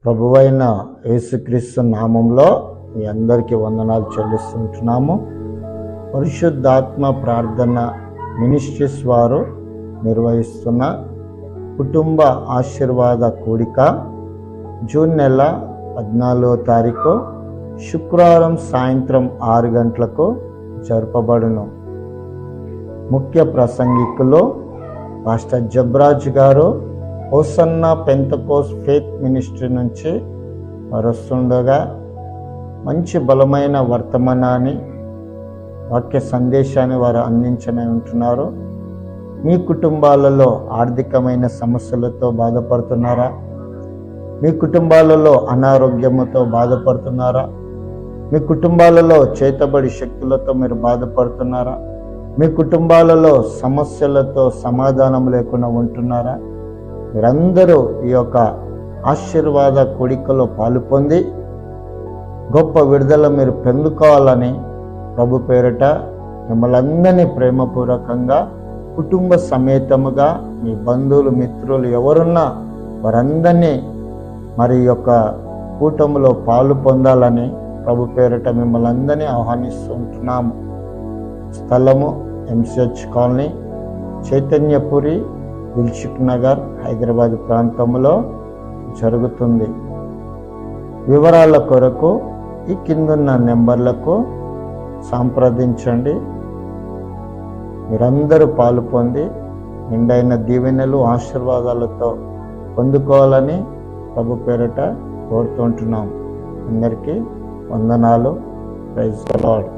ప్రభువైన యేసుక్రీస్తు నామంలో మీ అందరికీ వందనాలు చెల్లిస్తుంటున్నాము. పరిశుద్ధాత్మ ప్రార్థన మినిస్ట్రీస్ వారు నిర్వహిస్తున్న కుటుంబ ఆశీర్వాద కూడిక జూన్ నెల 14వ తారీఖు శుక్రవారం సాయంత్రం 6 గంటలకు జరపబడును. ముఖ్య ప్రసంగికులు పాస్టర్ జబ్రాజ్ గారు హోసన్నా పెంతకోస్ ఫెయిత్ మినిస్ట్రీ నుంచి వస్తుండగా మంచి బలమైన వర్తమానాన్ని వాక్య సందేశాన్ని వారు అందించనే ఉంటున్నారు. మీ కుటుంబాలలో ఆర్థికమైన సమస్యలతో బాధపడుతున్నారా? మీ కుటుంబాలలో అనారోగ్యముతో బాధపడుతున్నారా? మీ కుటుంబాలలో చేతబడి శక్తులతో మీరు బాధపడుతున్నారా? మీ కుటుంబాలలో సమస్యలతో సమాధానం లేకుండా ఉంటున్నారా? మీరందరూ ఈ యొక్క ఆశీర్వాద కూడికలో పాలు పొంది గొప్ప విడుదల మీరు పొందుకోవాలని ప్రభు పేరిట మిమ్మల్ని అందరినీ ప్రేమపూర్వకంగా కుటుంబ సమేతముగా మీ బంధువులు మిత్రులు ఎవరున్నా వారందరినీ మరి యొక్క కూటములో పాలు పొందాలని ప్రభు పేరిట మిమ్మల్ని అందరినీ ఆహ్వానిస్తూ ఉంటున్నాము. స్థలము ఎంసీహెచ్ కాలనీ, చైతన్యపురి, దిల్సుఖ్ నగర్, హైదరాబాద్ ప్రాంతంలో జరుగుతుంది. వివరాల కొరకు ఈ కిందున్న నెంబర్లకు సంప్రదించండి. మీరందరూ పాలు పొంది నిండైన దీవెనలు ఆశీర్వాదాలతో పొందుకోవాలని ప్రభు పేరిట కోరుతుంటున్నాం. అందరికీ వందనాలు. Praise the lord.